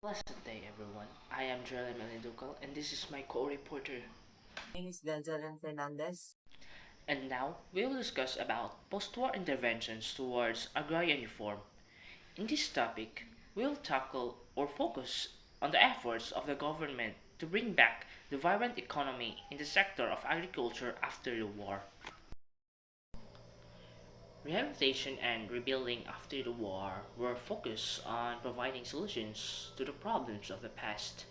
Pleasant day, everyone. I am Jeremy Melindukal, and this is my co-reporter. Name is Denzel Fernandez. And now we will discuss about post-war interventions towards agrarian reform. In this topic, we will tackle or focus on the efforts of the government to bring back the vibrant economy in the sector of agriculture after the war. Rehabilitation and rebuilding after the war were focused on providing solutions to the problems of the past.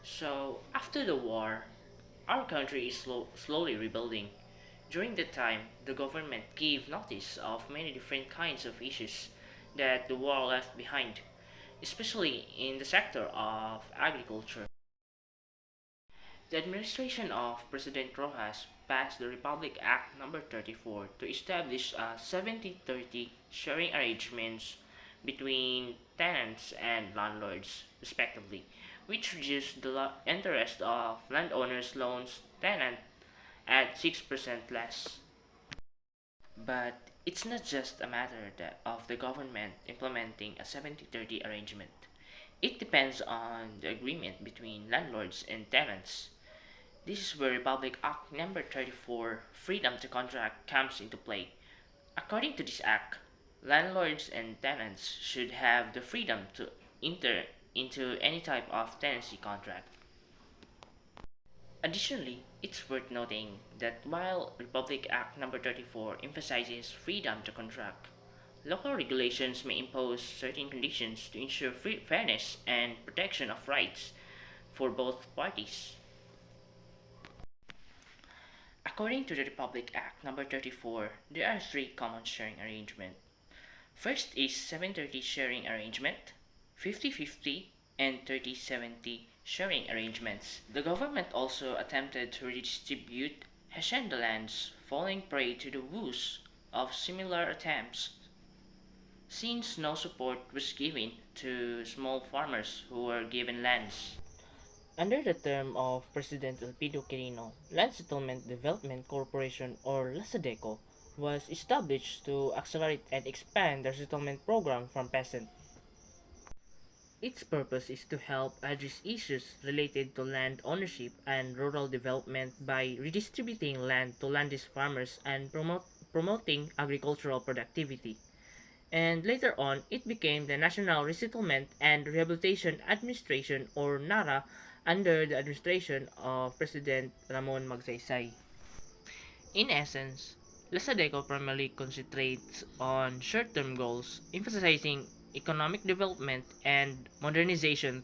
So, after the war, our country is slowly rebuilding. During that time, the government gave notice of many different kinds of issues that the war left behind, especially in the sector of agriculture. The administration of President Rojas passed the Republic Act No. 34 to establish a 70-30 sharing arrangements between tenants and landlords, respectively, which reduced the interest of landowners' loans tenant at 6% less. But it's not just a matter of the government implementing a 70-30 arrangement. It depends on the agreement between landlords and tenants. This is where Republic Act Number 34, Freedom to Contract, comes into play. According to this act, landlords and tenants should have the freedom to enter into any type of tenancy contract. Additionally, it's worth noting that while Republic Act No. 34 emphasizes freedom to contract, local regulations may impose certain conditions to ensure fairness and protection of rights for both parties. According to the Republic Act No. 34, there are three common sharing arrangements. First is 730 sharing arrangement, 50-50, and 30-70 sharing arrangements. The government also attempted to redistribute hacienda lands, falling prey to the woes of similar attempts, since no support was given to small farmers who were given lands. Under the term of President Elpidio Quirino, Land Settlement Development Corporation or LASADECO was established to accelerate and expand the settlement program from peasant. Its purpose is to help address issues related to land ownership and rural development by redistributing land to landless farmers and promoting agricultural productivity. And later on, it became the National Resettlement and Rehabilitation Administration or NARA under the administration of President Ramon Magsaysay. In essence, Lasadeco primarily concentrates on short-term goals, emphasizing economic development and modernization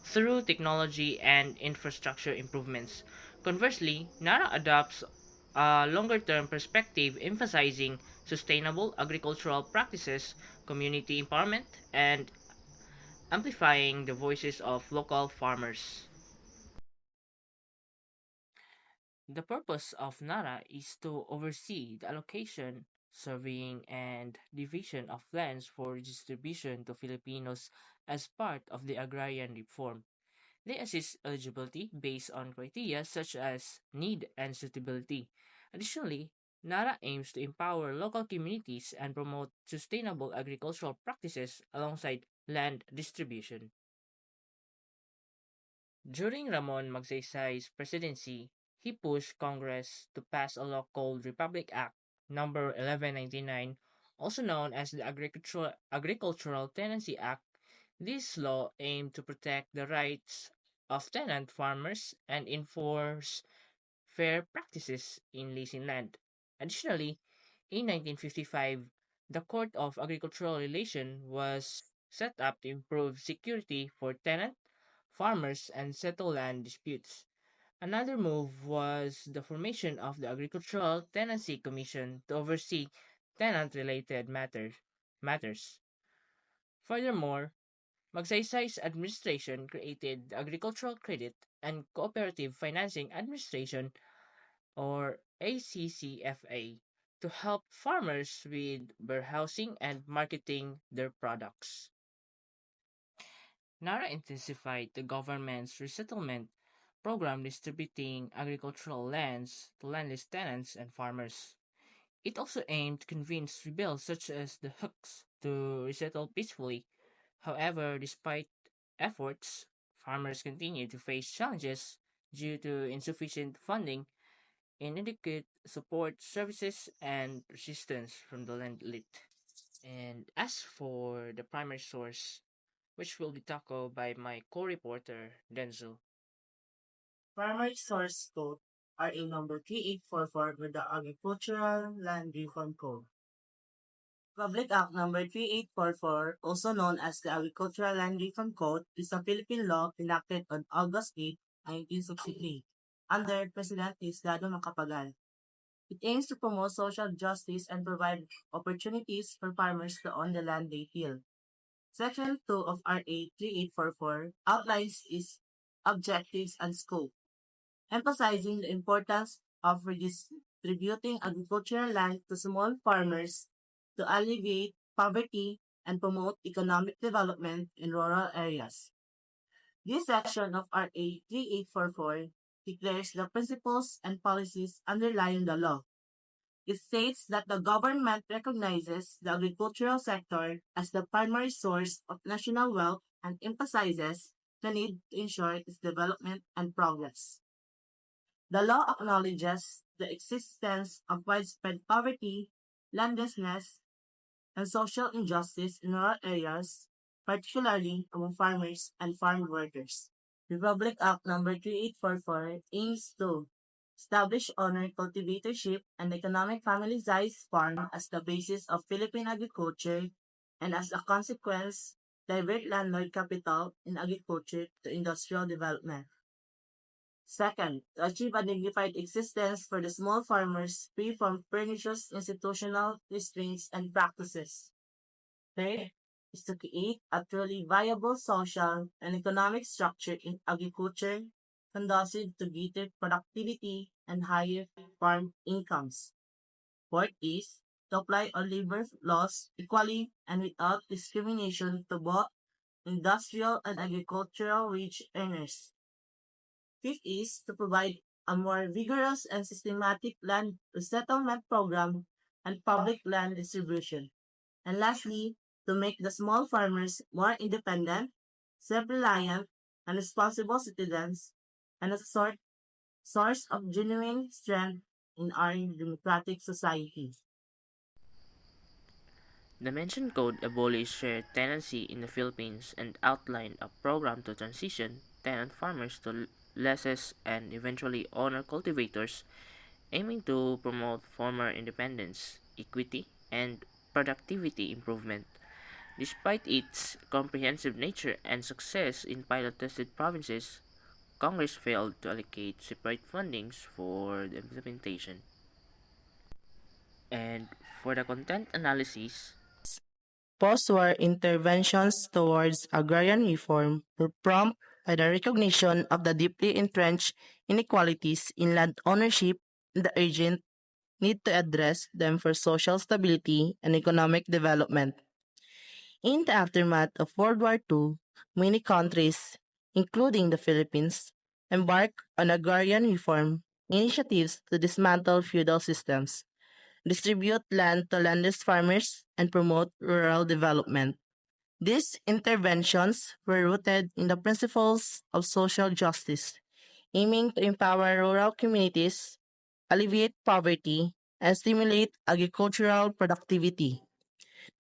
through technology and infrastructure improvements. Conversely, NARA adopts a longer-term perspective emphasizing sustainable agricultural practices, community empowerment, and amplifying the voices of local farmers. The purpose of NARA is to oversee the allocation, surveying, and division of lands for distribution to Filipinos as part of the agrarian reform. They assess eligibility based on criteria such as need and suitability. Additionally, NARA aims to empower local communities and promote sustainable agricultural practices alongside land distribution. During Ramon Magsaysay's presidency, he pushed Congress to pass a law called Republic Act Number 1199, also known as the Agricultural Tenancy Act. This law aimed to protect the rights of tenant farmers and enforce fair practices in leasing land. Additionally, in 1955, the Court of Agricultural Relation was set up to improve security for tenant, farmers, and settle land disputes. Another move was the formation of the Agricultural Tenancy Commission to oversee tenant-related matters. Furthermore, Magsaysay's administration created the Agricultural Credit and Cooperative Financing Administration or ACCFA to help farmers with warehousing and marketing their products. NARA intensified the government's resettlement program distributing agricultural lands to landless tenants and farmers. It also aimed to convince rebels such as the Hooks to resettle peacefully. However, despite efforts, farmers continue to face challenges due to insufficient funding, inadequate support services, and resistance from the land elite. And as for the primary source, which will be tackled by my co-reporter Denzel. Primary source code RA number 3844 with the Agricultural Land Reform Code. Public Act number 3844, also known as the Agricultural Land Reform Code, is a Philippine law enacted on August 8, 1963 under President Diosdado Macapagal. It aims to promote social justice and provide opportunities for farmers to own the land they till. Section 2 of RA 3844 outlines its objectives and scope, emphasizing the importance of redistributing agricultural land to small farmers to alleviate poverty and promote economic development in rural areas. This section of RA 3844 declares the principles and policies underlying the law. It states that the government recognizes the agricultural sector as the primary source of national wealth and emphasizes the need to ensure its development and progress. The law acknowledges the existence of widespread poverty, landlessness, and social injustice in rural areas, particularly among farmers and farm workers. Republic Act number 3844 aims to establish owner cultivatorship and economic family-sized farm as the basis of Philippine agriculture and as a consequence, divert landlord capital in agriculture to industrial development. Second, to achieve a dignified existence for the small farmers free from pernicious institutional restraints and practices. Third, is to create a truly viable social and economic structure in agriculture conducive to greater productivity and higher farm incomes. Fourth is to apply all labor laws equally and without discrimination to both industrial and agricultural wage earners. Fifth is to provide a more vigorous and systematic land resettlement program and public land distribution. And lastly, to make the small farmers more independent, self-reliant, and responsible citizens, and a source of genuine strength in our democratic society. The mentioned code abolished shared tenancy in the Philippines and outlined a program to transition tenant farmers to lessees and eventually owner cultivators, aiming to promote farmer independence, equity, and productivity improvement. Despite its comprehensive nature and success in pilot tested provinces, Congress failed to allocate separate fundings for the implementation. And for the content analysis, Post-war interventions towards agrarian reform were prompted by the recognition of the deeply entrenched inequalities in land ownership and the urgent need to address them for social stability and economic development. In the aftermath of World War II, many countries, including the Philippines, embarked on agrarian reform initiatives to dismantle feudal systems, distribute land to landless farmers, and promote rural development. These interventions were rooted in the principles of social justice, aiming to empower rural communities, alleviate poverty, and stimulate agricultural productivity.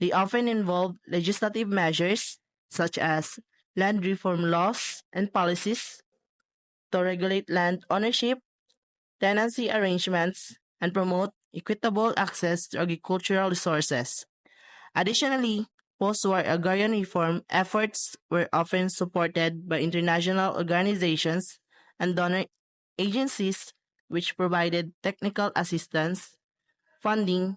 They often involve legislative measures such as land reform laws and policies to regulate land ownership, tenancy arrangements, and promote equitable access to agricultural resources. Additionally, post-war agrarian reform efforts were often supported by international organizations and donor agencies which provided technical assistance, funding,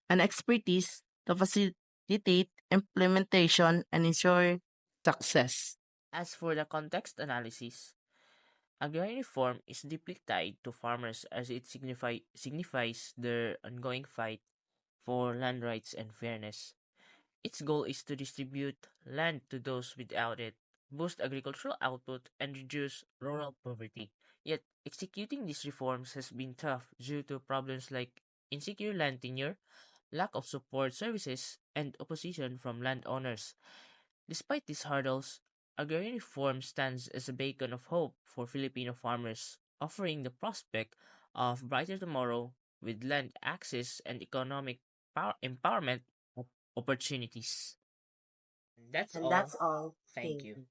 and expertise to facilitate implementation and ensure success. as for the context analysis, agrarian reform is deeply tied to farmers as it signifies their ongoing fight for land rights and fairness. Its goal is to distribute land to those without it, boost agricultural output, and reduce rural poverty. Yet, executing these reforms has been tough due to problems like insecure land tenure, lack of support services, and opposition from landowners. Despite these hurdles, Agrarian reform stands as a beacon of hope for Filipino farmers, offering the prospect of brighter tomorrow with land access and economic empowerment opportunities. That's And all. that's all. Thank Thank you. you.